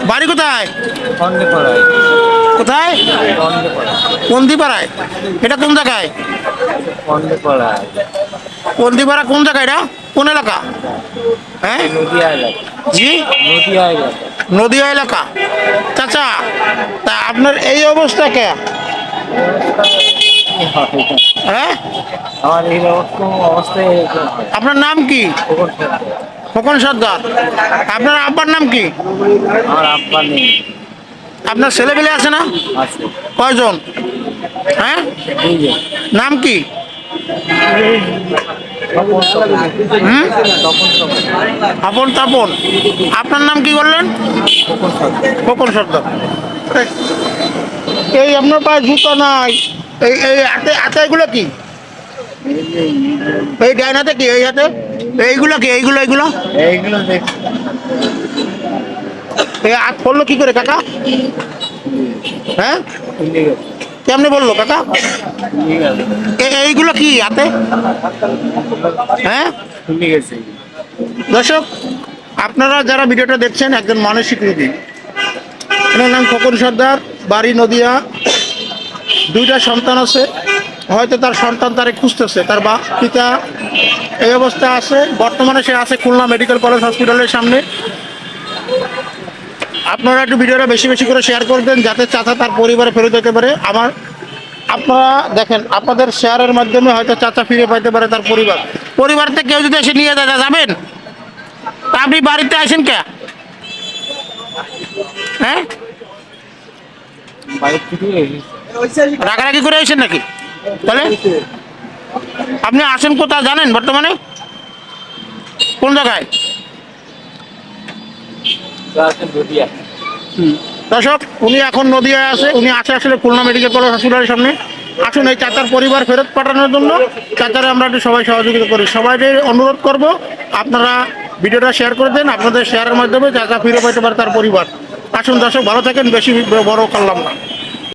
বাড়ি কোথায়? কন্দিপাড়ায়। কোথায়? কন্দিপাড়ায়। এটা কোন জায়গায়? কন্দিপাড়ায়। কন্দিপাড়া কোন জায়গা এটা? কোন এলাকা? হ্যাঁ নদিয়া এলাকা। জি, নদিয়া এলাকা। নদিয়া এলাকা। চাচা, তা আপনার এই অবস্থা কে? হ্যাঁ, আমার এই রকম অবস্থায় এরকম হয়। আপনার নাম কি? খবর থাকে। খোকন সর্দার। আপনার আব্বার নাম কি? আমার আব্বা নেই। আপনার ছেলেপেলে আছে না? আছে কয়জন? হ্যাঁ, দুইজন। নাম কি? তপন তপন। হুম, তপন তপন। আপন তাপন। আপনার নাম কি বললেন? তপন সরকার। খোকন সর্দার। এই আপনার পায়ে জুতো নাই, এই এই হাতে হাতে এগুলো কি? এই ডাইন হাতে কি? এই হাতে এইগুলো কি? এইগুলো এইগুলো এইগুলো দেখছি। এই হাত পড়লো কি করে কাকা? হ্যাঁ, খুলে গেছে। কেমনি বললো কাকা? খুলে গেছে। এইগুলো কি হাতে? হ্যাঁ, খুলে গেছে। দর্শক, আপনারা যারা ভিডিওটা দেখছেন, একজন মানসিক রোগী, এনার নাম খোকন সর্দার, বাড়ি নদিয়া, দুইটা সন্তান আছে। হয়তো তার সন্তান তারে খুঁজতেছে, তার পিতা এই অবস্থা আছে। বর্তমানে সে আছে খুলনা মেডিকেল কলেজ হসপিটালের সামনে। আপনারা একটু ভিডিওটা বেশি বেশি করে শেয়ার করবেন, যাতে চাচা তার পরিবারে ফেরত যেতে পারে। আপনারা দেখেন, আপনাদের শেয়ারের মাধ্যমে হয়তো চাচা ফিরে পাইতে পারে তার পরিবার থেকে কেউ যদি এসে নিয়ে যাবেন, তা আপনি বাড়িতে আসেন কে? হ্যাঁ, বাইরে থেকে রাগারাগি করে আসেন নাকি? তাহলে আপনি আসেন কোথায় জানেন? বর্তমানে কোন জায়গায়? নদিয়া। দর্শক, উনি এখন নদিয়ায় আছে। উনি আছে আসলে খুলনা মেডিকেল কলেজ হসপিটালের সামনে। আসুন এই চাচার পরিবার ফেরত পাঠানোর জন্য চাচারে আমরা একটু সবাই সহযোগিতা করি। সবাইকে অনুরোধ করব, আপনারা ভিডিওটা শেয়ার করে দেন। আপনাদের শেয়ারের মাধ্যমে চাচা ফিরে পাইতে পারে তার পরিবার। আসুন দর্শক, ভালো থাকেন, বেশি বড় করলাম না।